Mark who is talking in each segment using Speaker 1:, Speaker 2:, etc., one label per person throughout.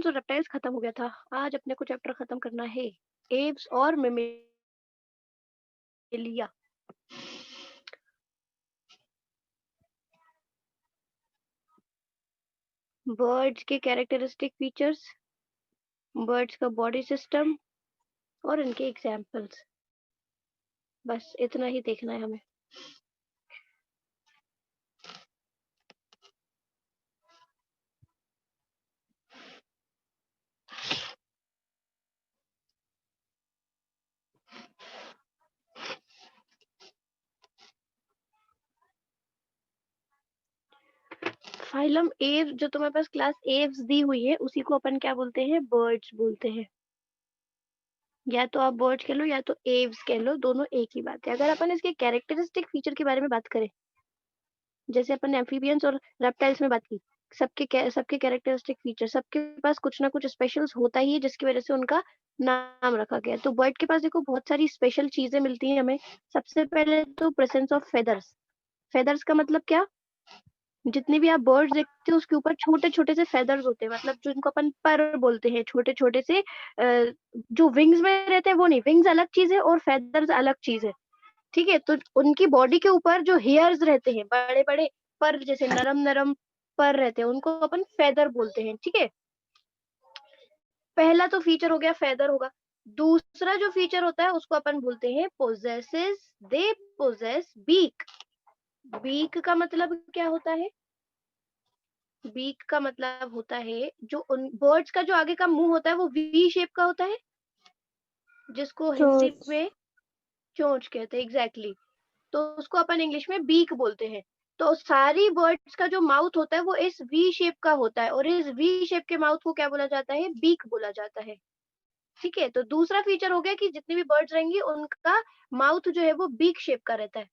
Speaker 1: और रेप्टाइल्स खत्म हो गया था। आज अपने को चैप्टर खत्म करना है एव्स और मेमेलिया। बर्ड्स के कैरेक्टरिस्टिक फीचर्स, बर्ड्स का बॉडी सिस्टम और इनके एग्जाम्पल्स। बस इतना ही देखना है हमें। फाइलम एव जो तुम्हारे पास क्लास एव्स दी हुई है उसी को अपन क्या बोलते हैं? बर्ड्स बोलते हैं। या तो आप बर्ड्स कह लो या तो एव्स कह लो, दोनों एक ही बात है। अगर अपन इसके कैरेक्टरिस्टिक फीचर के बारे में बात करें, जैसे अपन एम्फीबियंस और रेप्टाइल्स में बात की, सबके कैरेक्टरिस्टिक फीचर, सबके पास कुछ ना कुछ स्पेशल्स होता ही है जिसकी वजह से उनका नाम रखा गया है। तो बर्ड के पास देखो बहुत सारी स्पेशल चीजें मिलती हैं हमें। सबसे पहले तो प्रेजेंस ऑफ फेदर्स। फेदर्स का मतलब क्या? जितने भी आप बर्ड्स देखते हो उसके ऊपर छोटे छोटे से फेदर्स होते हैं, मतलब जो इनको अपन पर बोलते हैं, छोटे छोटे से जो विंग्स में रहते हैं वो नहीं, विंग्स अलग चीज है और फेदर्स अलग चीज है। ठीक है, तो उनकी बॉडी के ऊपर जो हेयर्स रहते हैं, बड़े बड़े पर जैसे नरम नरम पर रहते हैं, उनको अपन फेदर बोलते हैं। ठीक है, पहला तो फीचर हो गया फेदर होगा। दूसरा जो फीचर होता है उसको अपन बोलते हैं possesses, they possess beak. Beak का मतलब क्या होता है? बीक का मतलब होता है जो उन बर्ड्स का जो आगे का मुंह होता है वो वी शेप का होता है, जिसको हिंदी
Speaker 2: चोंच।
Speaker 1: में चोंच कहते हैं। एग्जैक्टली, तो उसको अपन इंग्लिश में बीक बोलते हैं। तो सारी बर्ड्स का जो माउथ होता है वो इस वी शेप का होता है, और इस वी शेप के माउथ को क्या बोला जाता है? बीक बोला जाता है। ठीक है, तो दूसरा फीचर हो गया कि जितनी भी बर्ड्स रहेंगी उनका माउथ जो है वो बीक शेप का रहता है।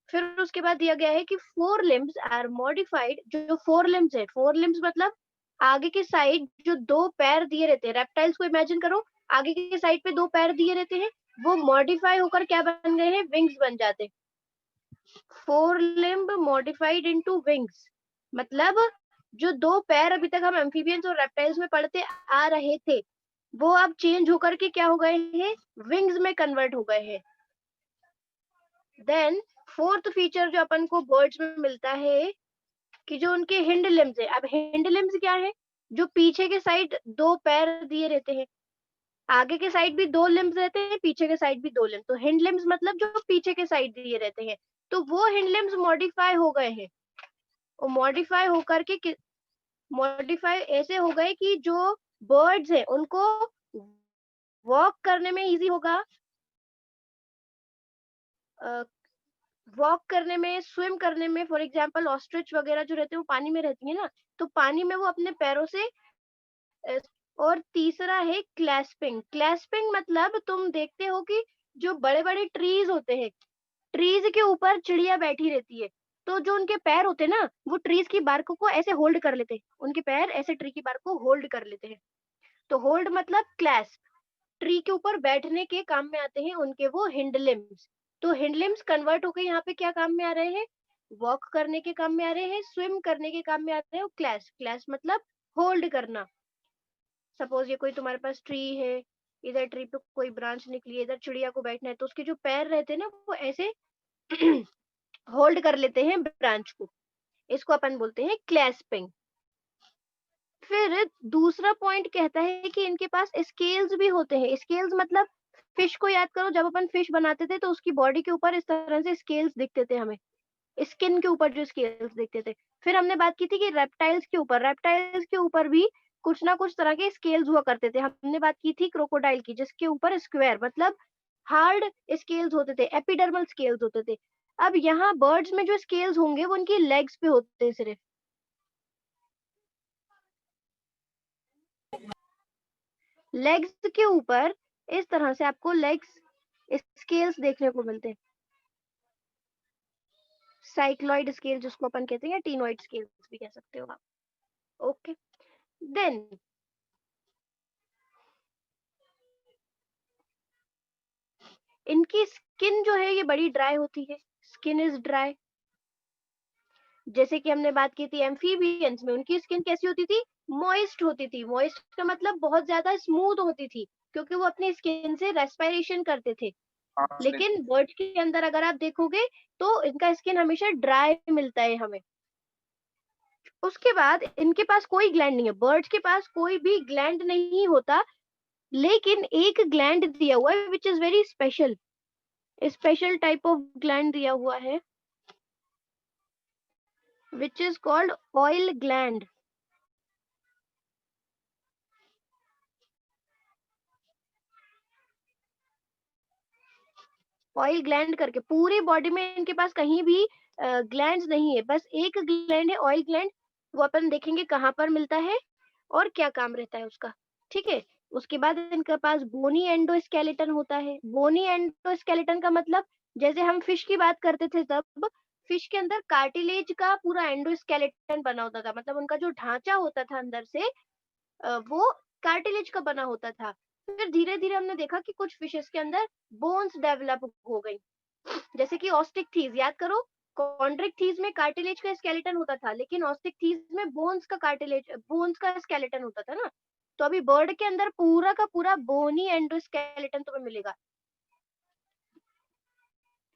Speaker 1: फिर उसके बाद दिया गया है कि फोर लिम्स आर मॉडिफाइड। जो फोर लिम्स है, फोर लिम्स मतलब आगे के साइड जो दो पैर दिए रहते हैं, रेप्टाइल्स को इमेजिन करो, आगे के साइड पे दो पैर दिए रहते हैं, वो मॉडिफाई होकर क्या बन गए हैं? विंग्स बन जाते हैं। Four limb modified into wings, मतलब जो दो पैर अभी तक हम एम्फीबियंस और रेप्टाइल्स में पढ़ते आ रहे थे वो अब चेंज होकर के क्या हो गए हैं? विंग्स में कन्वर्ट हो गए हैं। देन फोर्थ फीचर जो अपन को बर्ड्स में मिलता है कि जो उनके हिंड लिम्स है। अब हिंड लिम्स क्या है? जो पीछे के साइड दो पैर दिए रहते हैं, आगे के साइड भी दो लिम्स रहते हैं, पीछे के साइड भी दो लिम्स। तो हिंड लिम्स मतलब जो पीछे के साइड दिए रहते हैं, तो वो हिंड लिम्स मॉडिफाई हो गए हैं। और मॉडिफाई ऐसे हो गए कि जो बर्ड्स है उनको वॉक करने में इजी होगा, वॉक करने में, स्विम करने में। फॉर एग्जांपल ऑस्ट्रिच वगैरह जो रहते हैं वो पानी में रहती है ना, तो पानी में वो अपने पैरों से और तीसरा है क्लैस्पिंग। क्लैस्पिंग मतलब तुम देखते हो कि जो बड़े बड़े ट्रीज होते हैं, ट्रीज के ऊपर चिड़िया बैठी रहती है, तो जो उनके पैर होते हैं ना वो ट्रीज की बार्क को ऐसे होल्ड कर लेते हैं, उनके पैर ऐसे ट्री की बार्क को होल्ड कर लेते हैं। तो होल्ड मतलब क्लैस्प, ट्री के ऊपर बैठने के काम में आते हैं उनके वो हिंड लिम्स। तो हिंड लिम्स कन्वर्ट होकर यहाँ पे क्या काम में आ रहे हैं? वॉक करने के काम में आ रहे हैं, स्विम करने के काम में आ रहे हैं। क्लैस्प, क्लैस्प मतलब होल्ड करना। सपोज ये कोई तुम्हारे पास ट्री है, इधर ट्री पे कोई ब्रांच निकली है, इधर चिड़िया को बैठना है, तो उसके जो पैर रहते हैं ना वो ऐसे होल्ड कर लेते हैं ब्रांच को, इसको अपन बोलते हैं क्लैस्पिंग। फिर दूसरा पॉइंट कहता है कि इनके पास स्केल्स भी होते हैं। स्केल्स मतलब फिश को याद करो, जब अपन फिश बनाते थे तो उसकी बॉडी के ऊपर इस तरह से स्केल्स दिखते थे हमें, स्किन के ऊपर जो स्केल्स दिखते थे। फिर हमने बात की थी कि रेप्टाइल्स के ऊपर भी कुछ ना कुछ तरह के स्केल्स हुआ करते थे। हमने बात की थी क्रोकोडाइल की, जिसके ऊपर स्क्वायर मतलब हार्ड स्केल्स होते थे, एपिडर्मल स्केल्स होते थे। अब यहाँ बर्ड्स में जो स्केल्स होंगे वो उनकी लेग्स पे होते हैं सिर्फ। लेग्स के ऊपर इस तरह से आपको लेग्स स्केल्स देखने को मिलते हैं, साइक्लॉइड स्केल जिसको अपन कहते हैं, या टीनोइड स्केल्स भी कह सकते हो आप। ओके, देन इनकी स्किन जो है ये बड़ी ड्राई होती है, स्किन इज ड्राई। जैसे कि हमने बात की थी एम्फीबियंस में, उनकी स्किन कैसी होती थी? मॉइस्ट होती थी। मॉइस्ट का मतलब बहुत ज्यादा स्मूथ होती थी, क्योंकि वो अपनी स्किन से रेस्पिरेशन करते थे।
Speaker 2: हाँ,
Speaker 1: लेकिन बर्ड्स के अंदर अगर आप देखोगे तो इनका स्किन हमेशा ड्राई मिलता है हमें। उसके बाद इनके पास कोई ग्लैंड नहीं है, बर्ड्स के पास कोई भी ग्लैंड नहीं होता, लेकिन एक ग्लैंड दिया हुआ है which is very special. Special type of gland दिया हुआ है which is called oil gland. Oil gland करके पूरी बॉडी में इनके पास कहीं भी ग्लैंड्स नहीं है, बस एक ग्लैंड है ऑयल ग्लैंड। वो अपन देखेंगे कहाँ पर मिलता है और क्या काम रहता है उसका। ठीक है। उसके बाद इनके पास बोनी एंडोस्केलेटन होता है। बोनी एंडोस्केलेटन का मतलब, जैसे हम फिश की बात करते थे तब फिश के अंदर कार्टिलेज का पूरा एंडोस्केलेटन बना होता था, मतलब उनका जो ढांचा होता था अंदर से वो कार्टिलेज का बना होता था। फिर धीरे धीरे हमने देखा कि कुछ फिशेस के अंदर बोन्स डेवलप हो गई, जैसे कि ऑस्टिक थीज, याद करो। कॉन्ड्रिक थीज में कार्टिलेज का स्केलेटन होता था, लेकिन ऑस्टिक थीज में बोन्स का स्केलेटन होता था ना। तो अभी बर्ड के अंदर पूरा का पूरा बोनी एंडोस्केलेटन तुम्हें मिलेगा।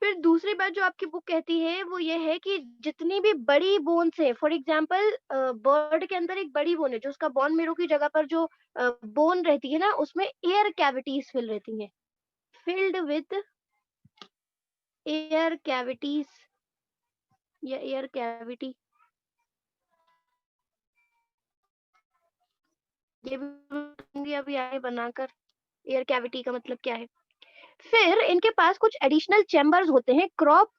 Speaker 1: फिर दूसरी बात जो आपकी बुक कहती है वो ये है कि जितनी भी बड़ी बोन्स है, फॉर एग्जांपल बर्ड के अंदर एक बड़ी बोन है, जो उसका बोन मेरो की जगह पर जो बोन रहती है ना, उसमें air cavities filled with air cavities या एयर कैविटी, ये भी बताऊंगी अभी आगे बनाकर एयर कैविटी का मतलब क्या है। फिर इनके पास कुछ एडिशनल चैम्बर्स होते हैं, क्रॉप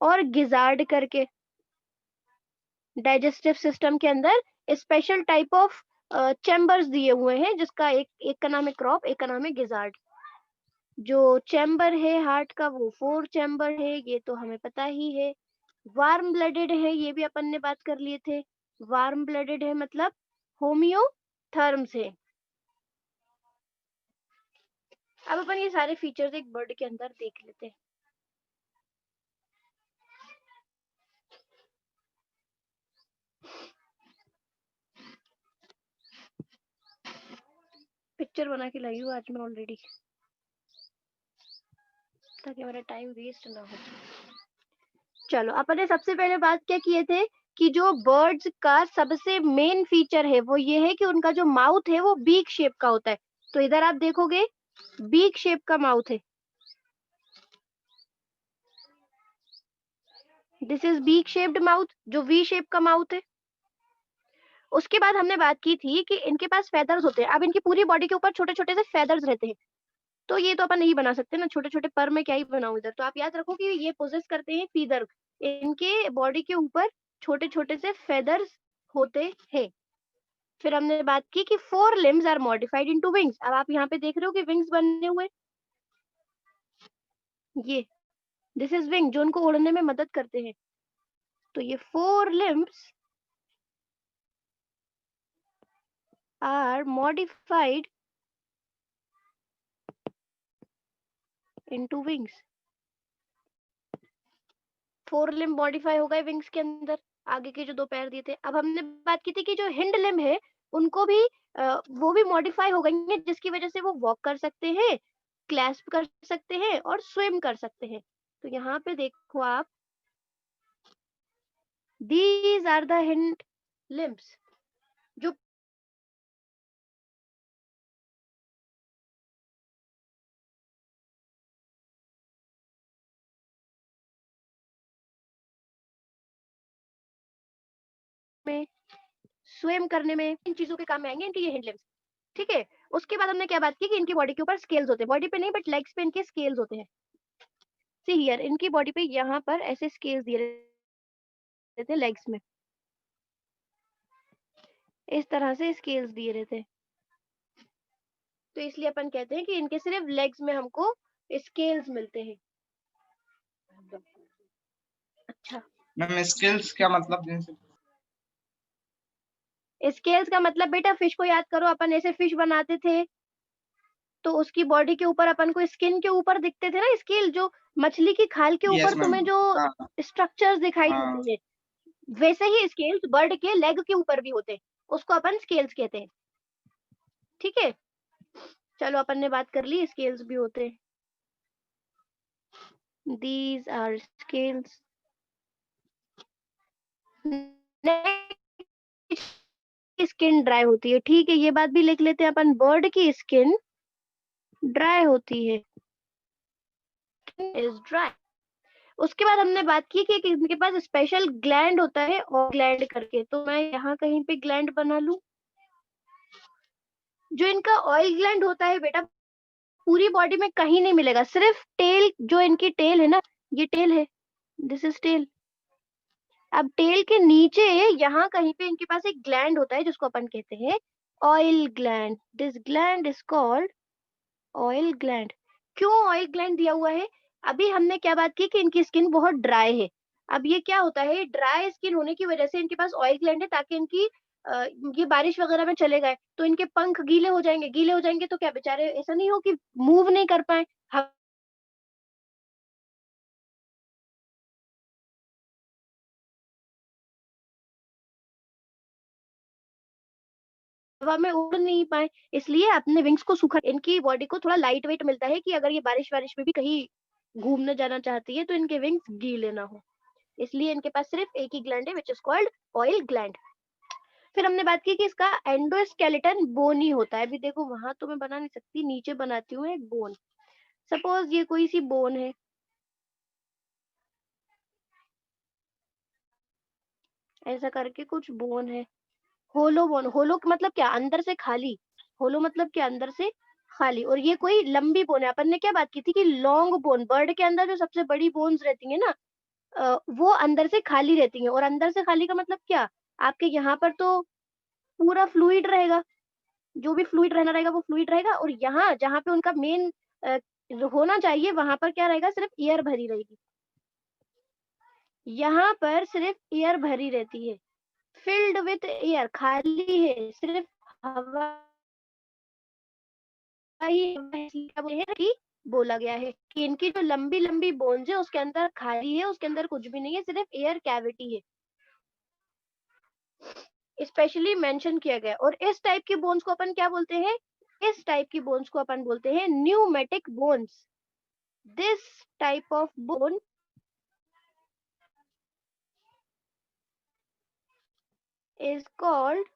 Speaker 1: और गिजार्ड करके। डाइजेस्टिव सिस्टम के अंदर स्पेशल टाइप ऑफ चैम्बर्स दिए हुए हैं, जिसका एक का नाम है क्रॉप, एक का नाम है गिजार्ड। जो चैम्बर है हार्ट का वो 4 चैम्बर है, ये तो हमें पता ही है। वार्म ब्लडेड है, ये भी अपन ने बात कर लिए थे। वार्म ब्लडेड है मतलब होमियोथर्म्स है। अब अपन ये सारे फीचर्स एक बर्ड के अंदर देख लेते हैं। पिक्चर बना के लाई हूँ आज मैं ऑलरेडी, ताकि मेरा टाइम वेस्ट ना हो। चलो, अपन ने सबसे पहले बात क्या किए थे कि जो बर्ड्स का सबसे मेन फीचर है वो ये है कि उनका जो माउथ है वो बीक शेप का होता है। तो इधर आप देखोगे बीक शेप का माउथ है, this is beak shaped mouth, जो वी शेप का माउथ है। उसके बाद हमने बात की थी कि इनके पास फेदर्स होते हैं। अब इनकी पूरी बॉडी के ऊपर छोटे छोटे से फेदर्स रहते हैं, तो ये तो अपन नहीं बना सकते ना, छोटे छोटे पर में क्या ही बनाऊं इधर। तो आप याद रखो कि ये पोजेस करते हैं फीदर, इनके बॉडी के ऊपर छोटे छोटे से फेदर्स होते हैं। फिर हमने बात की कि 4 limbs are modified into wings. अब आप यहाँ पे देख रहे हो कि विंग्स बने हुए, ये दिस इज विंग, जो उनको उड़ने में मदद करते हैं। तो ये 4 limbs are modified into wings. 4 limb modify हो गए विंग्स के अंदर, आगे के जो 2 पैर दिए थे। अब हमने बात की थी कि जो हिंड लिम्ब है उनको भी वो भी मॉडिफाई हो गई है, जिसकी वजह से वो वॉक कर सकते हैं, क्लैस्प कर सकते हैं और स्विम कर सकते हैं। तो यहाँ पे देखो आप, these are the hind limbs, जो में स्विम करने में इन चीजों के काम में आएंगे इनके ये हिंड लिम्ब्स। ठीक है। उसके बाद हमने क्या बात की कि इनकी बॉडी के ऊपर स्केल्स होते हैं, बॉडी पे नहीं बट लेग्स पे इनके स्केल्स होते हैं। सी हियर, इनकी बॉडी पे यहाँ पर ऐसे स्केल्स दिए रहते हैं लेग्स में, इस तरह से स्केल्स दिए रहते हैं। तो इसलिए अपन कहते हैं कि इनके सिर्फ लेग्स में हमको स्केल्स मिलते हैं। अच्छा,
Speaker 2: मैम स्किल्स क्या मतलब जिनसे?
Speaker 1: स्केल्स का मतलब बेटा फिश को याद करो, अपन ऐसे फिश बनाते थे तो उसकी बॉडी के ऊपर अपन को स्किन के ऊपर दिखते थे ना स्केल, जो मछली की खाल के ऊपर
Speaker 2: यस मैम।
Speaker 1: तुम्हें जो
Speaker 2: हाँ
Speaker 1: स्ट्रक्चर्स दिखाई
Speaker 2: हाँ।
Speaker 1: देते हैं, वैसे ही स्केल्स बर्ड के लेग के ऊपर भी होते हैं, उसको अपन स्केल्स कहते हैं। ठीक है, चलो अपन ने बात कर ली स्केल्स भी होते हैं। These are scales. Skin dry होती है, ठीक है, ये बात भी लिख लेते हैं अपन, बर्ड की स्किन ड्राई होती है, इज ड्राई। उसके बाद हमने बात की कि इनके पास स्पेशल ग्लैंड होता है, और ग्लैंड करके, तो मैं यहाँ कहीं पे ग्लैंड बना लूं। जो इनका ऑयल ग्लैंड होता है बेटा, पूरी बॉडी में कहीं नहीं मिलेगा, सिर्फ टेल, जो इनकी टेल है ना, ये टेल है, दिस इज टेल। अब टेल के नीचे यहाँ कहीं पे इनके पास एक ग्लैंड होता है जिसको अपन कहते हैं oil gland. This gland is called oil gland. क्यों ऑयल ग्लैंड दिया हुआ है? अभी हमने क्या बात की कि इनकी स्किन बहुत ड्राई है। अब ये क्या होता है, ड्राई स्किन होने की वजह से इनके पास ऑयल ग्लैंड है, ताकि इनकी ये बारिश वगैरह में चले गए तो इनके पंख गीले हो जाएंगे, गीले हो जाएंगे तो क्या बेचारे ऐसा नहीं हो कि मूव नहीं कर पाए, हवा में उड़ नहीं पाए, इसलिए अपने विंग्स को सूखा, इनकी बॉडी को थोड़ा लाइट वेट मिलता है कि अगर ये बारिश वारिश में भी कहीं घूमने जाना चाहती है तो इनके विंग्स गीले ना हो, इसलिए इनके पास सिर्फ एक ही ग्लैंड है which is called oil gland. फिर हमने बात की कि इसका एंडोस्केलेटन बोनी होता है। अभी देखो वहां तो मैं बना नहीं सकती, नीचे बनाती हूँ एक बोन। सपोज ये कोई सी बोन है, ऐसा करके कुछ बोन है, होलो बोन। होलो मतलब क्या, अंदर से खाली, होलो मतलब क्या, अंदर से खाली। और ये कोई लंबी बोन है, अपन ने क्या बात की थी कि लॉन्ग बोन, बर्ड के अंदर जो सबसे बड़ी बोन्स रहती है ना, वो अंदर से खाली रहती हैं। और अंदर से खाली का मतलब क्या, आपके यहाँ पर तो पूरा फ्लूइड रहेगा, जो भी फ्लूइड रहना रहेगा वो फ्लूइड रहेगा, और यहाँ जहाँ पे उनका मेन होना चाहिए वहां पर क्या रहेगा, सिर्फ एयर भरी रहेगी। यहाँ पर सिर्फ एयर भरी रहती है, फिल्ड विथ एयर, खाली है, सिर्फ हवा ही हवा है, इसलिए क्या बोले हैं कि बोला गया है कि इनकी जो लंबी लंबी बोन्स है उसके अंदर खाली है, उसके अंदर कुछ भी नहीं है, सिर्फ एयर कैविटी है, स्पेशली मेंशन किया गया। और इस टाइप की बोन्स को अपन क्या बोलते हैं, इस टाइप की बोन्स को अपन बोलते हैं pneumatic bones. This type of bone is called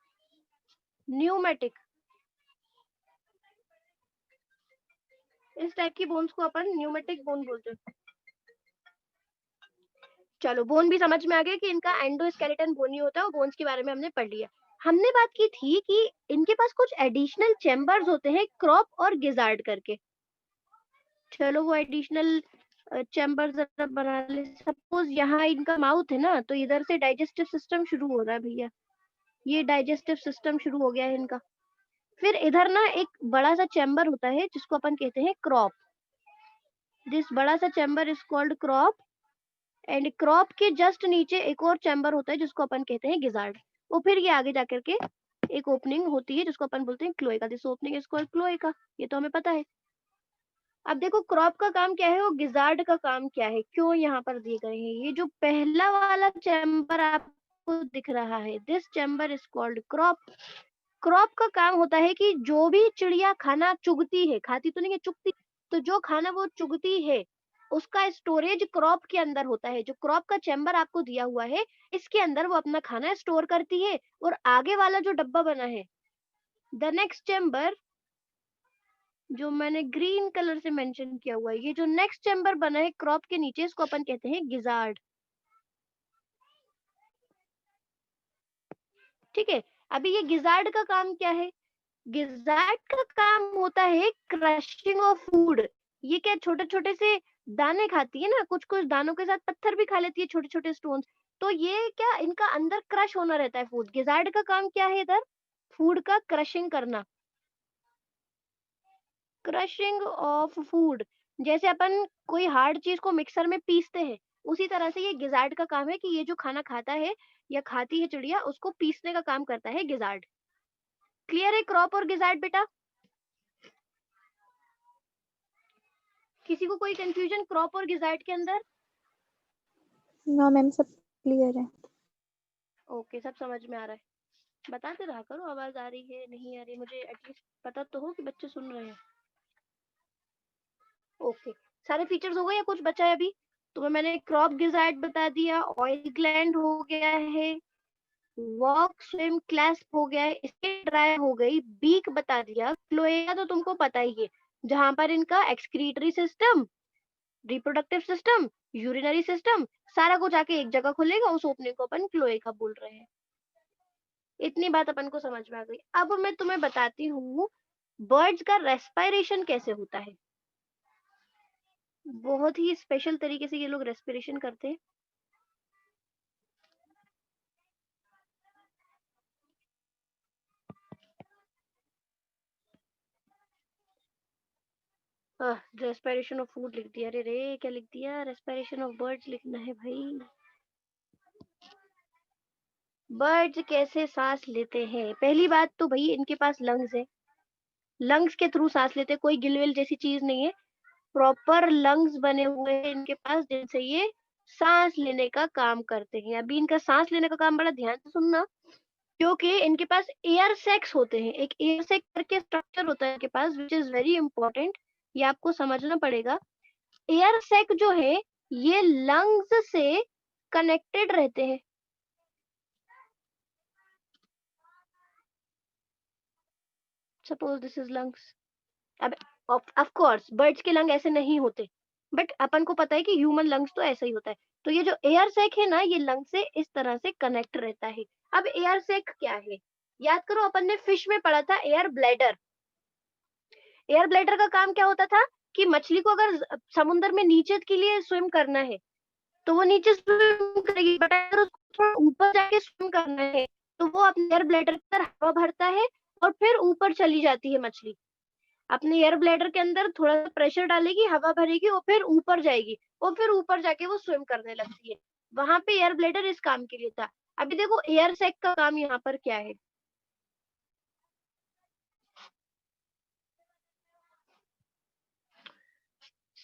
Speaker 1: pneumatic. इस टाइप की बोन्स को अपन न्यूमेटिक बोन बोलते हैं। चलो बोन भी समझ में आ गया कि इनका एंडोस्केलेटन बोन ही होता है, और बोन्स के बारे में हमने पढ़ लिया। हमने बात की थी कि इनके पास कुछ एडिशनल चैम्बर्स होते हैं, क्रॉप और गिजार्ड करके। चलो वो एडिशनल चैम्बर जरा बना ले। सपोज यहाँ इनका माउथ है ना, तो इधर से डाइजेस्टिव सिस्टम शुरू हो रहा है भैया, ये डाइजेस्टिव सिस्टम शुरू हो गया है इनका। फिर इधर ना एक बड़ा सा चैम्बर होता है जिसको अपन कहते हैं क्रॉप। दिस बड़ा सा chamber is called crop, and crop के जस्ट नीचे एक और चैम्बर होता है जिसको अपन कहते हैं गिजार्ड। और फिर ये आगे जाकर के एक ओपनिंग होती है जिसको अपन बोलते हैं cloaca. This opening is called cloaca, ये तो हमें पता है। अब देखो क्रॉप का काम क्या है और गिजार्ड का काम क्या है, क्यों यहाँ पर दिए गए हैं। ये जो पहला वाला चैम्बर आपको दिख रहा है, this chamber is called crop. Crop का काम होता है कि जो भी चिड़िया खाना चुगती है, खाती तो नहीं है, चुगती, तो जो खाना वो चुगती है उसका स्टोरेज क्रॉप के अंदर होता है। जो क्रॉप का चैम्बर आपको दिया हुआ है, इसके अंदर वो अपना खाना स्टोर करती है। और आगे वाला जो डब्बा बना है, द नेक्स्ट चैम्बर, जो मैंने ग्रीन कलर से मेंशन किया हुआ है, ये जो नेक्स्ट चैम्बर बना है क्रॉप के नीचे, इसको अपन कहते हैं गिजार्ड। ठीक है, अभी ये गिजार्ड का काम क्या है, गिजार्ड का काम होता है क्रशिंग ऑफ फूड। ये क्या छोटे छोटे से दाने खाती है ना, कुछ कुछ दानों के साथ पत्थर भी खा लेती है, छोटे छोटे स्टोन्स। तो ये क्या, इनका अंदर क्रश होना रहता है फूड। गिजार्ड का काम क्या है इधर, फूड का क्रशिंग करना, क्रशिंग ऑफ फूड। जैसे अपन कोई हार्ड चीज को मिक्सर में पीसते हैं, उसी तरह से ये गिजार्ड का काम है कि ये जो खाना खाता है या खाती है चिड़िया, उसको पीसने का काम करता है गिजार्ड। क्लियर है क्रॉप और गिजार्ड बेटा? किसी को कोई कंफ्यूजन क्रॉप और गिजार्ड के अंदर?
Speaker 3: नो मैम, सब क्लियर है।
Speaker 1: ओके, सब समझ में आ रहा है। बताते रहा करो, आवाज आ रही है नहीं आ रही, मुझे एटलीस्ट पता तो हो कि बच्चे सुन रहे हैं। ओके, सारे फीचर्स हो गए या कुछ बचा है अभी? तुम्हें मैंने क्रॉप गिजार्ड बता दिया, ऑयल ग्लैंड हो गया है, वॉक स्विम क्लैस्प हो गया है, इसके ड्राई हो गई, बीक बता दिया, क्लोएका तो तुमको पता ही है, जहां पर इनका excretory system, reproductive system, urinary system सारा कुछ आके एक जगह खुलेगा, उस ओपनिंग को अपन क्लोएका बोल रहे हैं। इतनी बात अपन को समझ में आ गई। अब मैं तुम्हें बताती हूँ बर्ड्स का रेस्पिरेशन कैसे होता है। बहुत ही स्पेशल तरीके से ये लोग रेस्पिरेशन करते हैं। रेस्पिरेशन ऑफ फूड लिख दिया। अरे रे, क्या लिख दिया? रेस्पिरेशन ऑफ बर्ड्स लिखना है भाई। बर्ड्स कैसे सांस लेते हैं? पहली बात तो भाई इनके पास लंग्स है, लंग्स के थ्रू सांस लेते हैं, कोई गिलविल जैसी चीज नहीं है, प्रॉपर लंग्स बने हुए हैं इनके पास जिनसे ये सांस लेने का काम करते हैं। अभी इनका सांस लेने का काम बड़ा ध्यान से सुनना, क्योंकि इनके पास एयर सैक्स होते हैं, एक एयर सैक करके स्ट्रक्चर होता है इनके पास, विच इज वेरी इंपॉर्टेंट, ये आपको समझना पड़ेगा। एयर सैक जो है ये लंग्स से कनेक्टेड रहते हैं। Suppose this is lungs. अब ऑफ कोर्स बर्ड्स के लंग ऐसे नहीं होते, बट अपन को पता है कि ह्यूमन लंग्स तो ऐसा ही होता है। तो ये जो एयर सैक है ना, ये लंग से इस तरह से कनेक्ट रहता है। अब एयर सैक क्या है? याद करो, अपन ने फिश में पढ़ा था एयर ब्लैडर। एयर ब्लैडर का काम क्या होता था कि मछली को अगर समुद्र में नीचे के लिए स्विम करना है तो वो नीचे स्विम करेगी, बट अगर उसको थोड़ा ऊपर जाके स्विम करना है तो वो अपने एयर ब्लैडर के अंदर हवा भरता है और फिर ऊपर चली जाती है मछली। अपने एयर ब्लैडर के अंदर थोड़ा सा प्रेशर डालेगी, हवा भरेगी और फिर ऊपर जाएगी और फिर ऊपर जाके वो स्विम करने लगती है। वहां पे एयर ब्लैडर इस काम के लिए था। अभी देखो एयर सैक का काम यहाँ पर क्या है।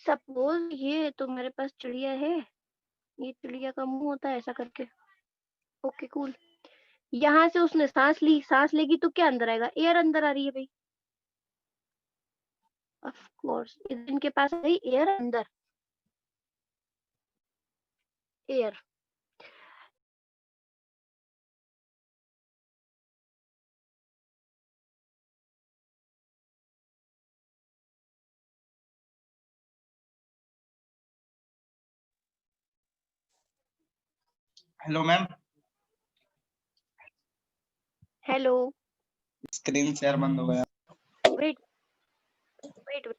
Speaker 1: सपोज ये तुम्हारे पास चिड़िया है, ये चिड़िया का मुंह होता है ऐसा करके। Okay cool. यहाँ से उसने सांस ली, सांस लेगी तो क्या अंदर आएगा? एयर अंदर आ रही है भाई। ऑफ कोर्स इनके पास है एयर अंदर, air.
Speaker 2: Hello ma'am,
Speaker 1: hello.
Speaker 2: Screen share बंद हो गया।
Speaker 1: Wait wait wait.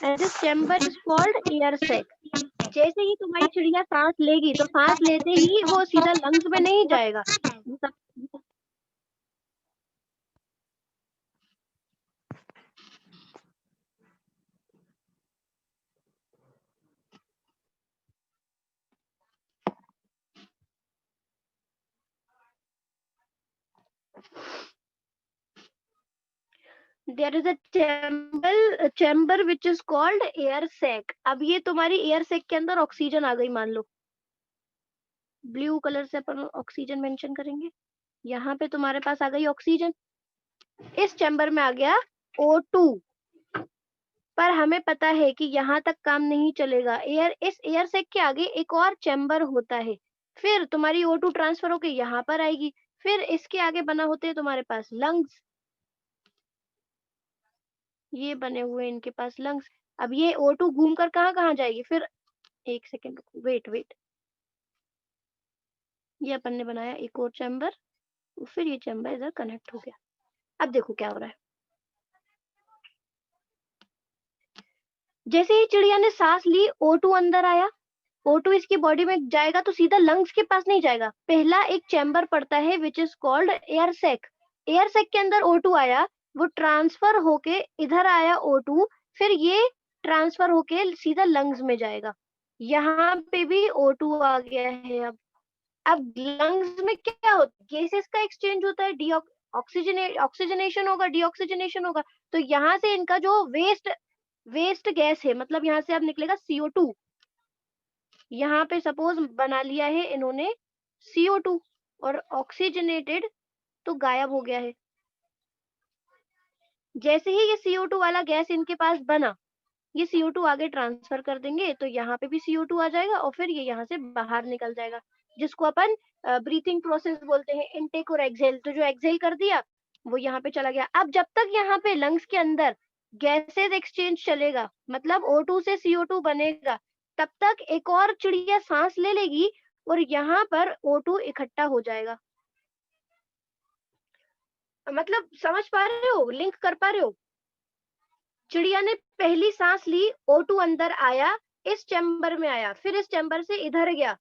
Speaker 1: And this chamber is called air sac. जैसे ही तुम्हारी चिड़िया सांस लेगी तो सांस लेते ही वो सीधा लंग्स में नहीं जाएगा। There is a chamber which is called air sac. अब ये तुम्हारी एयर सैक के अंदर ऑक्सीजन आ गई मान लो, ब्लू कलर से अपन ऑक्सीजन मेंशन करेंगे। यहाँ पे तुम्हारे पास आ गई ऑक्सीजन, इस चैम्बर में आ गया O2। पर हमें पता है कि यहाँ तक काम नहीं चलेगा, इस एयर सैक के आगे एक और चैम्बर होता है, फिर तुम्हारी O2 ट्रांसफर होके यहाँ पर आएगी, फिर इसके आगे बना होते हैं तुम्हारे पास लंग्स, ये बने हुए इनके पास लंग्स। अब ये O2 घूम कर कहाँ कहाँ जाएगी फिर? एक सेकेंड, वेट वेट। ये अपन ने बनाया एक और चैम्बर, फिर ये चैम्बर इधर कनेक्ट हो गया। अब देखो क्या हो रहा है। जैसे ही चिड़िया ने सांस ली, O2 अंदर आया, O2 इसकी बॉडी में जाएगा तो सीधा लंग्स के पास नहीं जाएगा, पहला एक चैम्बर पड़ता है which is called air sac. Air sac के अंदर O2 आया, वो ट्रांसफर होके इधर आया O2, फिर ये ट्रांसफर होके सीधा लंग्स में जाएगा। यहाँ पे भी O2 आ गया है। अब लंग्स में क्या होता है? गैसेस का एक्सचेंज होता है, ऑक्सीजनेशन होगा, डीऑक्सीजनेशन होगा, तो यहाँ से इनका जो वेस्ट गैस है, मतलब यहाँ से अब निकलेगा CO2। यहाँ पे सपोज बना लिया है इन्होंने CO2 और ऑक्सीजनेटेड तो गायब हो गया है। जैसे ही ये CO2 वाला गैस इनके पास बना, ये CO2 आगे ट्रांसफर कर देंगे, तो यहाँ पे भी CO2 आ जाएगा और फिर ये यहाँ से बाहर निकल जाएगा, जिसको अपन ब्रीथिंग प्रोसेस बोलते हैं, इनटेक और एक्सहेल। तो जो एक्सहेल कर दिया वो यहाँ पे चला गया। अब जब तक यहाँ पे लंग्स के अंदर गैसेज एक्सचेंज चलेगा, मतलब O2 से CO2 बनेगा, तब तक एक और चिड़िया सांस ले लेगी और यहाँ पर O2 इकट्ठा हो जाएगा। मतलब समझ पा रहे हो, लिंक कर पा रहे हो? चिड़िया ने पहली सांस ली, O2 अंदर आया, इस चैम्बर में आया, फिर इस चैम्बर से इधर गया,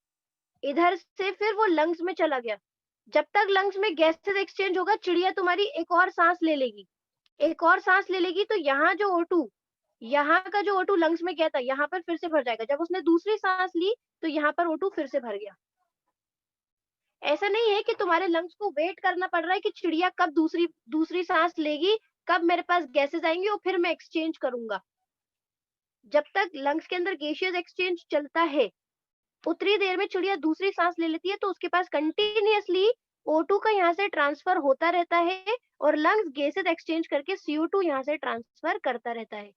Speaker 1: इधर से फिर वो लंग्स में चला गया। जब तक लंग्स में गैसेस एक्सचेंज होगा, चिड़िया तुम्हारी एक और सांस ले लेगी, एक और सांस ले लेगी, तो यहाँ जो O2, यहाँ का जो O2 लंग्स में गया था, यहाँ पर फिर से भर जाएगा। जब उसने दूसरी सांस ली तो यहाँ पर O2 फिर से भर गया। ऐसा नहीं है कि तुम्हारे लंग्स को वेट करना पड़ रहा है कि चिड़िया कब दूसरी सांस लेगी, कब मेरे पास गैसेस आएंगी और फिर मैं एक्सचेंज करूंगा। जब तक लंग्स के अंदर गैसियस एक्सचेंज चलता है, उतनी देर में चिड़िया दूसरी सांस ले लेती है, तो उसके पास कंटिन्यूअसली O2 का यहाँ से ट्रांसफर होता रहता है और लंग्स गैसेस एक्सचेंज करके CO2 यहाँ से ट्रांसफर करता रहता है।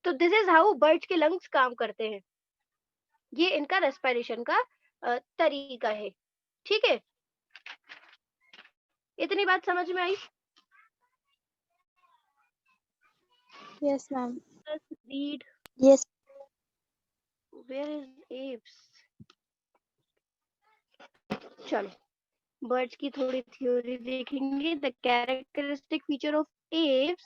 Speaker 1: तो दिस इज हाउ बर्ड्स के लंग्स काम करते हैं। ये इनका रेस्पिरेशन का तरीका है। ठीक है, इतनी बात समझ में आई?
Speaker 3: Yes, ma'am.
Speaker 1: Let's read.
Speaker 3: Yes.
Speaker 1: Where is apes? चलो बर्ड्स की थोड़ी थ्योरी देखेंगे। The characteristic feature of apps,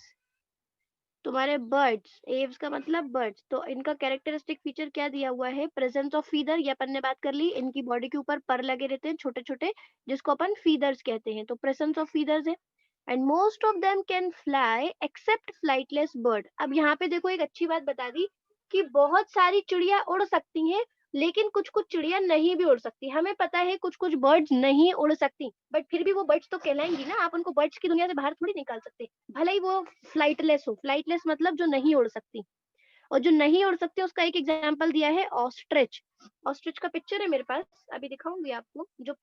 Speaker 1: तुम्हारे बर्ड्स, एव्स का मतलब बर्ड्स, तो इनका कैरेक्टरिस्टिक फीचर क्या दिया हुआ है? प्रेजेंस ऑफ फीदर, ये अपन ने बात कर ली। इनकी बॉडी के ऊपर पर लगे रहते हैं छोटे छोटे, जिसको अपन फीदर्स कहते हैं, तो प्रेजेंस ऑफ फीदर्स है। And most of them can fly except flightless bird. अब यहाँ पे देखो एक अच्छी बात बता दी कि बहुत सारी चिड़िया उड़ सकती हैं, लेकिन कुछ कुछ चिड़िया नहीं भी उड़ सकती। हमें पता है कुछ कुछ बर्ड्स नहीं उड़ सकती, बट फिर भी वो बर्ड्स तो कहलाएंगी ना। आप उनको बर्ड्स की दुनिया से बाहर थोड़ी निकाल सकते, भले ही वो फ्लाइटलेस हो। फ्लाइटलेस मतलब जो नहीं उड़ सकती, और जो नहीं उड़ सकती उसका एक एग्जांपल दिया है ऑस्ट्रिच। ऑस्ट्रिच का पिक्चर है मेरे पास, अभी दिखाऊंगी आपको। जो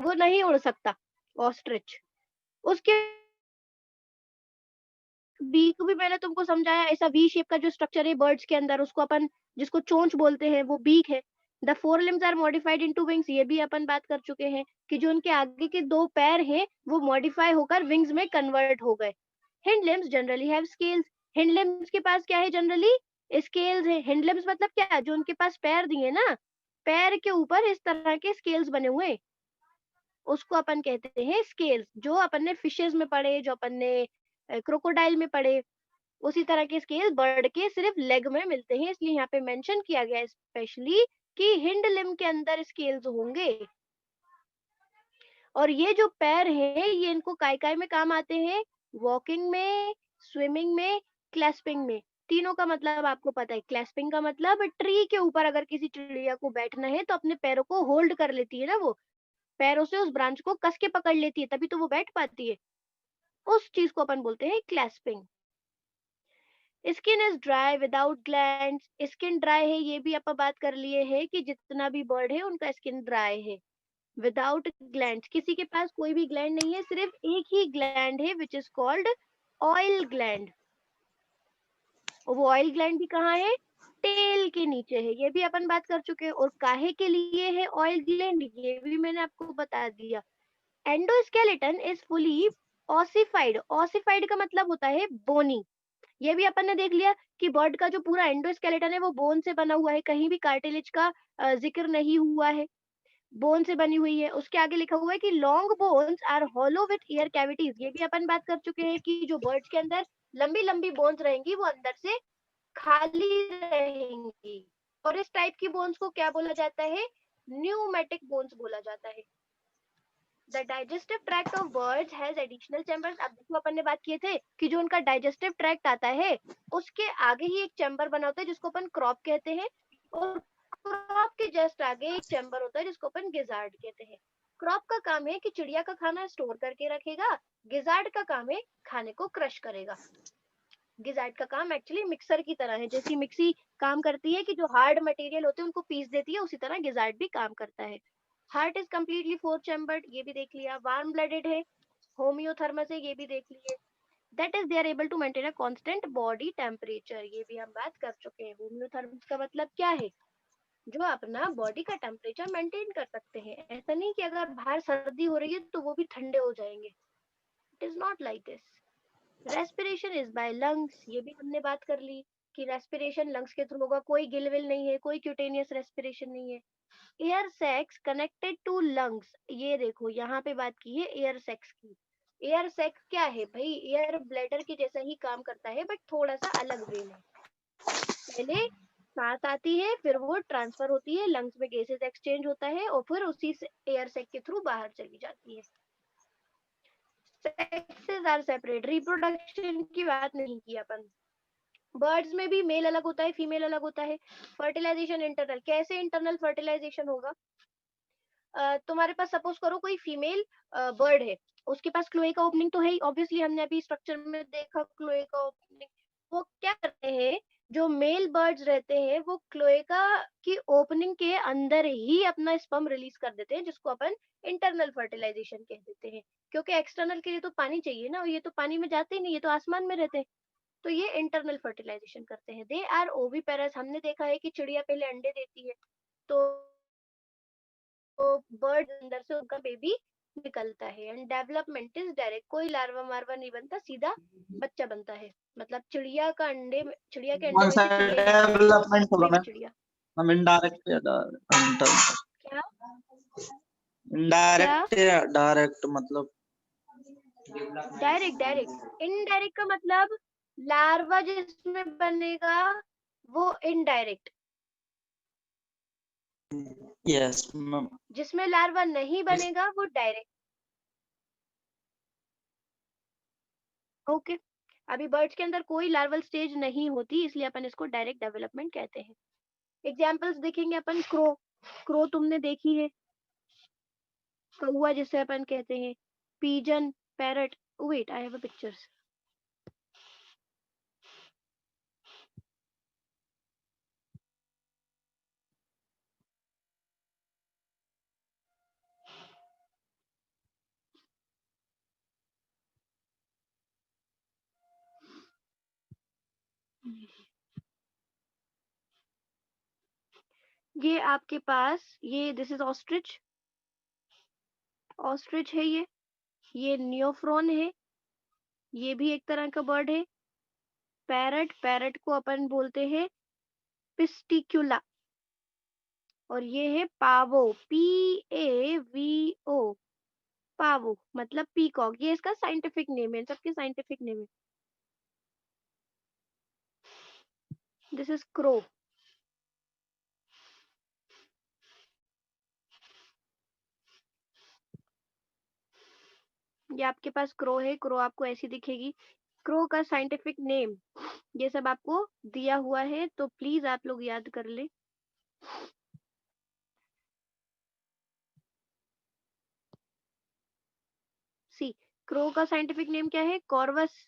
Speaker 1: वो नहीं उड़ सकता ऑस्ट्रिच, उसके बीक भी मैंने तुमको समझाया, ऐसा वी शेप का जो स्ट्रक्चर है बर्ड्स के अंदर, उसको अपन जिसको चोंच बोलते हैं, वो बीक है। The four limbs are modified into wings, ये भी अपन बात कर चुके हैं कि जो उनके आगे के दो पैर हैं वो मॉडिफाई होकर विंग्स में कन्वर्ट हो गए। Hind limbs generally have scales, hind limbs के पास क्या है? जनरली स्केल्स है। हिंड लिम्स मतलब क्या? जो उनके पास पैर दिए ना, पैर के ऊपर इस तरह के स्केल्स बने हुए, उसको अपन कहते हैं स्केल्स। जो अपन ने फिशेस में पढ़े, जो अपन ने क्रोकोडाइल में पढ़े, उसी तरह के स्केल बर्ड के सिर्फ लेग में मिलते हैं, इसलिए यहाँ पे मेंशन किया गया है स्पेशली कि हिंड लिम्ब के अंदर स्केल्स होंगे। और ये जो पैर हैं ये इनको काय काय में काम आते हैं? वॉकिंग में, स्विमिंग में, क्लैस्पिंग में। तीनों का मतलब आपको पता है। क्लैस्पिंग का मतलब ट्री के ऊपर अगर किसी चिड़िया को बैठना है तो अपने पैरों को होल्ड कर लेती है ना, वो पैरों से उस ब्रांच को कस के पकड़ लेती है, तभी तो वो बैठ पाती है। उस चीज को अपन बोलते हैं clasping. Skin is dry without glands, skin dry है, ये भी अपन बात कर लिए है कि जितना भी बर्ड है उनका स्किन ड्राई है। विदाउट ग्लैंड्स, किसी के पास कोई भी ग्लैंड नहीं है, सिर्फ एक ही ग्लैंड है which is called oil gland. और वो ऑयल ग्लैंड भी कहाँ है? टेल के नीचे है, ये भी अपन बात कर चुके हैं। और काहे के लिए है ऑयल ग्लैंड, ये भी मैंने आपको बता दिया। Endoskeleton is fully ossified, ossified का मतलब होता है बोनी। ये भी अपन ने देख लिया कि बर्ड का जो पूरा एंडोस्केलेटन है वो बोन से बना हुआ है, कहीं भी कार्टिलेज का जिक्र नहीं हुआ है, बोन से बनी हुई है। उसके आगे लिखा हुआ है कि long bones are hollow with air cavities, ये भी अपन बात कर चुके हैं कि जो बर्ड्स के अंदर लंबी लंबी बोन्स रहेंगी वो अंदर से खाली रहेंगी। और इस टाइप की बोन्स को क्या बोला जाता है? न्यूमेटिक बोन्स बोला जाता है। The digestive tract of birds has additional chambers। अब देखो अपन ने बात किए थे कि जो उनका डाइजेस्टिव ट्रैक्ट आता है उसके आगे ही एक चैम्बर बना होता है जिसको अपन क्रॉप कहते हैं, और क्रॉप के जस्ट आगे एक चैम्बर होता है जिसको अपन गिजार्ड कहते हैं। क्रॉप का काम है कि चिड़िया का खाना स्टोर करके रखेगा, गिजार्ड का काम है खाने को क्रश करेगा। गिजार्ड का काम एक्चुअली मिक्सर की तरह है, जैसी मिक्सी काम करती है कि जो हार्ड मटेरियल होते हैं उनको पीस देती है, उसी तरह गिजार्ड भी काम करता है। हार्ट इज कम्प्लीटली 4 चैम्बर्ड, ये भी देख लिया। वार्म ब्लडेड है, होम्योथर्मस है, ये भी देख लिए। That is they are able to maintain a constant body temperature, ये भी हम बात कर चुके हैं। होम्योथर्मस का मतलब क्या है? जो अपना बॉडी का टेम्परेचर मेंटेन कर सकते हैं। ऐसा नहीं कि अगर बाहर सर्दी हो रही है तो वो भी ठंडे हो जाएंगे। It is not like this. Respiration is by lungs, ये भी हमने बात कर ली कि रेस्पिरेशन लंग्स के थ्रू होगा, कोई गिलविल नहीं है, कोई क्यूटेनियस रेस्पिरेशन नहीं है। Air sacs connected to lungs, ये देखो यहाँ पे बात की है एयर सैक्स की। एयर सैक्स क्या है भाई? एयर ब्लैडर के जैसा ही काम करता है बट थोड़ा सा अलग वे में। पहले सांस आती है, फिर वो ट्रांसफर होती है, लंग्स में गैसेस एक्सचेंज होता है और फिर उसी से एयर सैक के थ्रू बाहर चली जाती है। सेक्सेस आर सेपरेट, रिप्रोडक्शन की बात नहीं की अपन। बर्ड्स में भी मेल अलग होता है, फीमेल अलग होता है। फर्टिलाइजेशन इंटरनल, कैसे इंटरनल फर्टिलाइजेशन होगा? तुम्हारे पास सपोज करो कोई फीमेल बर्ड है, उसके पास क्लोए का ओपनिंग तो है ही, ऑब्वियसली हमने अभी स्ट्रक्चर में देखा क्लोए का ओपनिंग। वो क्या करते हैं, जो मेल बर्ड्स रहते हैं वो क्लोएका की ओपनिंग के अंदर ही अपना स्पर्म रिलीज कर देते हैं, जिसको अपन इंटरनल फर्टिलाइजेशन कह देते हैं। क्योंकि एक्सटर्नल के लिए तो पानी चाहिए ना, और ये तो पानी में जाते ही नहीं, ये तो आसमान में रहते हैं। तो ये इंटरनल फर्टिलाइजेशन करते हैं। दे आर ओविपेरस, हमने देखा है कि चिड़िया पहले अंडे देती है, तो बर्ड अंदर से उनका बेबी निकलता है। एंड डेवलपमेंट इज डायरेक्ट, कोई लार्वा मार्वा नहीं बनता, सीधा बच्चा बनता है। मतलब चिड़िया के अंडे
Speaker 2: कौन
Speaker 1: में
Speaker 2: सा
Speaker 1: से चिड़िया निकलती है,
Speaker 2: डेवलपमेंट होगा
Speaker 1: बेबी
Speaker 2: मैम?
Speaker 1: चिड़िया।
Speaker 2: हम इनडायरेक्ट या
Speaker 1: क्या क्या?
Speaker 2: इनडायरेक्ट या डायरेक्ट मतलब?
Speaker 1: Direct direct. इनडायरेक्ट का मतलब लार्वा जिसमें बनेगा वो इनडायरेक्ट,
Speaker 2: यस मैम।
Speaker 1: जिसमें लार्वा नहीं बनेगा वो डायरेक्ट। ओके, अभी बर्ड्स के अंदर कोई लार्वल स्टेज नहीं होती, इसलिए अपन इसको डायरेक्ट डेवलपमेंट कहते हैं। एग्जाम्पल्स देखेंगे अपन। क्रो, क्रो तुमने देखी है, कौवा जिसे अपन कहते हैं। Pigeon, parrot. Wait, I have a pictures. ये आपके पास, ये दिस इज ऑस्ट्रिच, ऑस्ट्रिच है ये नियोफ्रॉन है, ये भी एक तरह का बर्ड है। पैरट, पैरट को अपन बोलते हैं पिस्टिक्युला। और ये है पावो, PAVO, पावो मतलब पीकॉक, ये इसका साइंटिफिक नेम है, सबके साइंटिफिक नेम है। This is crow. ये आपके पास क्रो है, क्रो आपको ऐसी दिखेगी। क्रो का साइंटिफिक नेम, ये सब आपको दिया हुआ है, तो प्लीज आप लोग याद कर ले। सी, क्रो का साइंटिफिक नेम क्या है? कॉर्वस।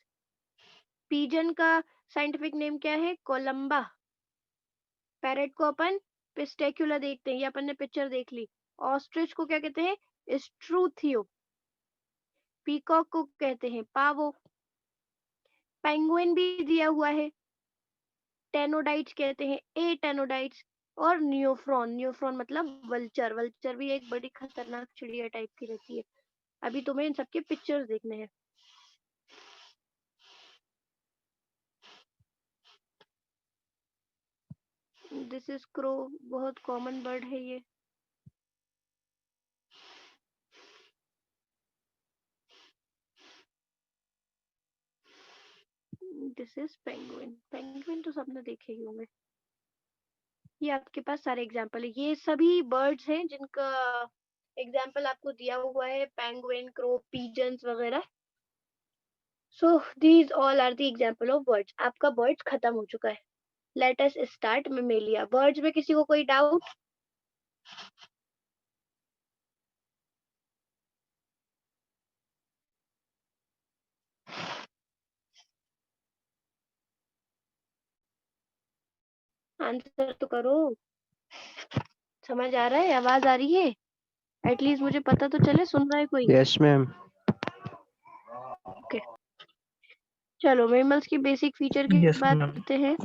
Speaker 1: पीजन का साइंटिफिक नेम क्या है? कोलंबा। पैरेट को अपन पिस्टेक्युला देखते हैं, ये अपन ने पिक्चर देख ली। ऑस्ट्रिच को क्या कहते हैं? स्ट्रूथियो। पीकॉक को कहते हैं पावो। पेंगुइन भी दिया हुआ है, टेनोडाइट्स कहते हैं, ए टेनोडाइट्स। और नियोफ्रॉन, नियोफ्रॉन मतलब वल्चर, वल्चर भी एक बड़ी खतरनाक चिड़िया टाइप की रहती है। अभी तुम्हें इन सबके पिक्चर्स देखने हैं। दिस इज क्रो, बहुत कॉमन बर्ड है ये। दिस इज पेंगुइन, पेंगुइन तो सबने देखे ही होंगे। ये आपके पास सारे एग्जाम्पल है, ये सभी बर्ड्स हैं जिनका एग्जाम्पल आपको दिया हुआ है, पेंगुइन, क्रो, पीजन्स वगैरह। So these all are the example of birds. आपका बर्ड्स खत्म हो चुका है। Let us start mammalia. Birds में किसी को कोई डाउट? आंसर तो करो, समझ आ रहा है, आवाज आ रही है, एटलीस्ट मुझे पता तो चले सुन रहा है कोई।
Speaker 4: Yes ma'am.
Speaker 1: ओके, चलो मैमल्स की बेसिक फीचर की
Speaker 2: Yes,
Speaker 1: बात
Speaker 2: ma'am.
Speaker 1: करते हैं।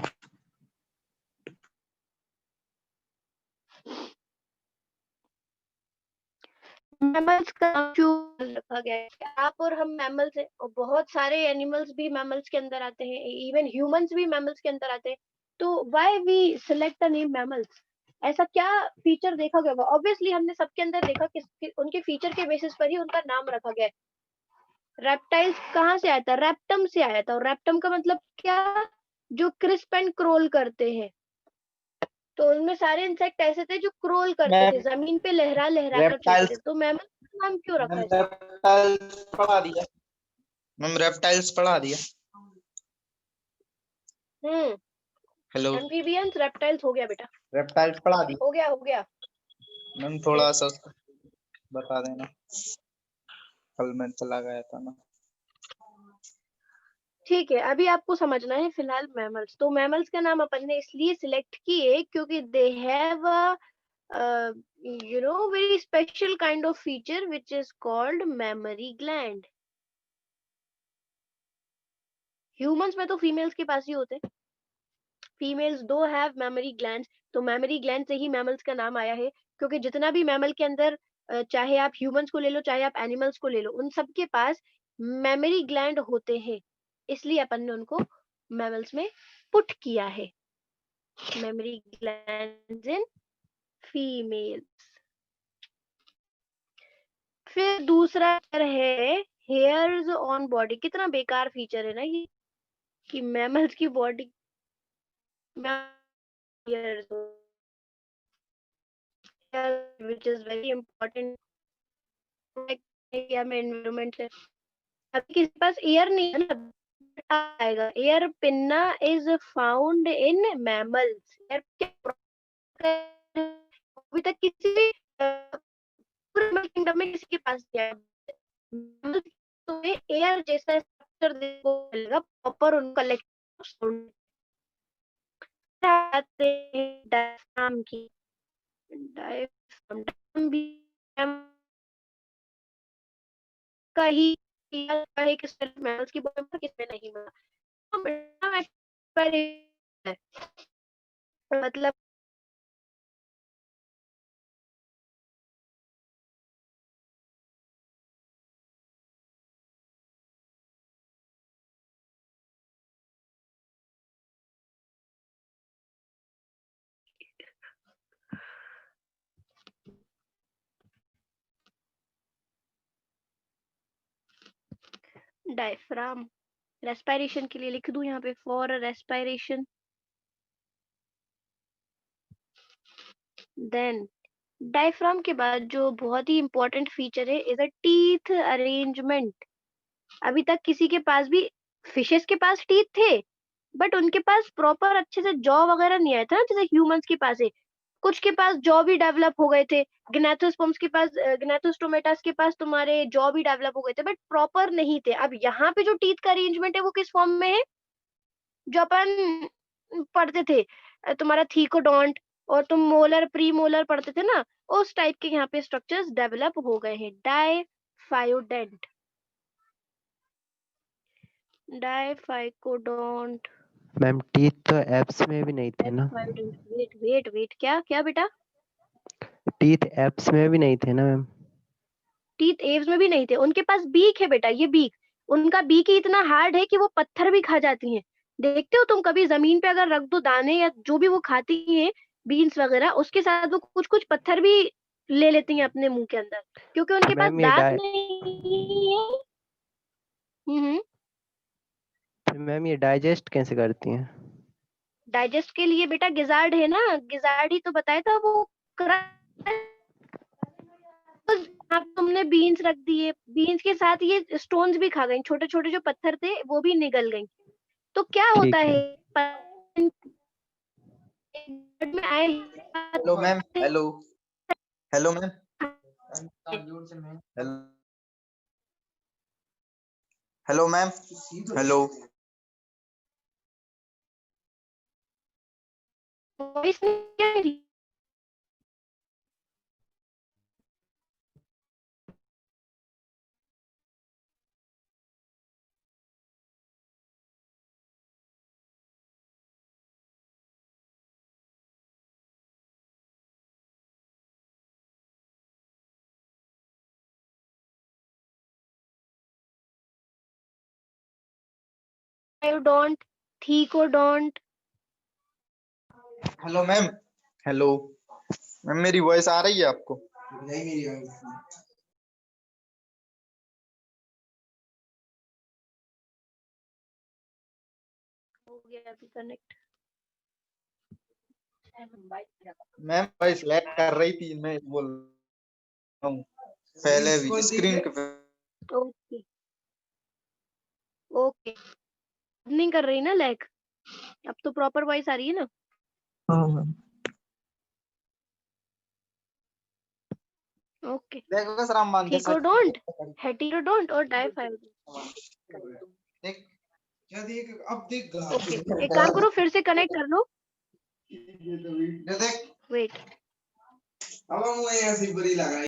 Speaker 1: मैमल्स का नाम क्यों रखा गया है? आप और हम मैमल्स हैं, और बहुत सारे एनिमल्स भी मैमल्स के अंदर आते हैं, इवन ह्यूमंस भी मैमल्स के अंदर आते हैं। तो why we select the name mammals? ऐसा क्या फीचर देखा गया? ऑब्वियसली हमने सबके अंदर देखा कि उनके फीचर के बेसिस पर ही उनका नाम रखा गया है। रेप्टाइल्स कहाँ से आया था? रेप्टम से आया था। और रेप्टम का मतलब क्या? जो क्रिस्प एंड क्रोल करते हैं। तो उनमें सारे इंसेक्ट ऐसे थे जो क्रोल करते थे, जमीन पे लहरा लहरा कर चलते थे।
Speaker 2: रेप्टाइल्स
Speaker 1: तो मैमल का नाम क्यों रखा है?
Speaker 2: रेप्टाइल्स पढ़ा दिया मैम, रेप्टाइल्स पढ़ा दिया।
Speaker 1: एम्फीबियंस रेप्टाइल्स हो गया बेटा,
Speaker 2: रेप्टाइल्स पढ़ा दिया
Speaker 1: हो गया।
Speaker 2: मैम, थोड़ा सा उसको बता देना, कल मैं चला गया था ना।
Speaker 1: ठीक है, अभी आपको समझना है फिलहाल मैमल्स। तो मैमल्स का नाम अपन ने इसलिए सिलेक्ट किए क्योंकि they have very special kind of feature which is called memory gland. Humans में तो फीमेल्स के पास ही होते हैं, फीमेल्स दो हैव मेमोरी ग्लैंड्स। तो मेमोरी ग्लैंड से ही मैमल्स का नाम आया है, क्योंकि जितना भी मैमल के अंदर, चाहे आप ह्यूमंस को ले लो चाहे आप एनिमल्स को ले लो, उन सब के पास मेमोरी ग्लैंड होते हैं, इसलिए अपन ने उनको मैमल्स में पुट किया है। Mammary glands in females. फिर दूसरा है हेयर्स ऑन बॉडी। कितना बेकार फीचर है ना ये, कि मैमल्स की बॉडी में hairs हो, which is very important में एनवायरमेंट से। अभी किसी पास एयर नहीं है ना, आएगा। Air pinna is found in mammals. अभी तक किसी भी पूरे किंगडम में किसी के पास नहीं है। तो एयर जैसा स्ट्रक्चर देखने को मिलेगा, प्रॉपर उनका कलेक्शन डायफ्राम की। डायफ्राम भी का ही है कि सिर्फ मैमल्स की बॉडी में किसमें नहीं मिला। मतलब डायफ्राम रेस्पिरेशन के लिए लिख दूं यहाँ पे, फॉर रेस्पिरेशन। देन डायफ्राम के बाद जो बहुत ही इंपॉर्टेंट फीचर है इज अ टीथ अरेंजमेंट। अभी तक किसी के पास भी, फिशेस के पास टीथ थे बट उनके पास प्रॉपर अच्छे से जॉ वगैरह नहीं आया था, जैसे ह्यूमंस के पास है। कुछ के पास जॉ भी डेवलप हो गए थे, ग्नेथोस्पर्म्स के पास, ग्नेथोस्टोमेटास के पास तुम्हारे जॉ भी डेवलप हो गए थे, बट प्रॉपर नहीं थे। अब यहाँ पे जो टीथ का अरेंजमेंट है वो किस फॉर्म में है? जो अपन पढ़ते थे, तुम्हारा थीकोडोंट, और तुम मोलर प्री मोलर पढ़ते थे ना, उस टाइप के यहाँ पे स्ट्रक्चर्स डेवलप हो गए हैं। डाइफायोडेंट, डाइफाइकोडोंट,
Speaker 4: मैम टीथ तो एप्स में भी नहीं थे ना।
Speaker 1: वेट वेट वेट, क्या क्या बेटा?
Speaker 4: टीथ एप्स में भी नहीं थे ना मैम।
Speaker 1: टीथ एव्स में भी नहीं थे। उनके पास बीक है बेटा, ये बीक, उनका बीक ही इतना हार्ड है कि वो पत्थर भी खा जाती हैं। देखते हो तुम कभी जमीन पे अगर रख दो दाने या जो भी वो खाती हैं, बीन्स वगैरह, उसके साथ वो कुछ कुछ पत्थर भी ले लेती हैं अपने मुंह के अंदर, क्योंकि उनके पास
Speaker 4: मैम ये
Speaker 1: दांत नहीं है।
Speaker 4: मैम ये डाइजेस्ट कैसे करती हैं?
Speaker 1: डाइजेस्ट के लिए बेटा गिजार्ड है ना, गिजार्ड ही तो बताया था वो। अब तुमने बीन्स रख दिए, बीन्स के साथ ये स्टोन्स भी खा गई, छोटे छोटे जो पत्थर थे वो भी निगल गई। तो क्या
Speaker 4: ठीक
Speaker 1: होता
Speaker 4: है।
Speaker 1: है में आए
Speaker 2: hello ma'am, hello hello ma'am, hello hello ma'am, hello.
Speaker 1: Voice नहीं आ रही? You don't, थी को don't।
Speaker 2: Hello ma'am, hello ma'am, मेरी वॉइस आ रही है आपको? नहीं, मेरी
Speaker 1: हो गया अभी कनेक्ट।
Speaker 2: मैम वॉइस लैग कर रही थी, मैं बोल रहा हूँ पहले भी स्क्रीन पे।
Speaker 1: ओके ओके, नहीं कर रही ना लैग, अब तो प्रॉपर वॉइस आ रही है ना? ओके,
Speaker 2: राम मान
Speaker 1: थी को don't, हेटेरो don't और डाइफाइल।
Speaker 2: देख, क्या देख, अब देख
Speaker 1: ओके, एक काम करो, फिर से कनेक्ट कर लो।
Speaker 2: देख,
Speaker 1: वेट,
Speaker 2: अब मुझे ऐसी बुरी लग रही।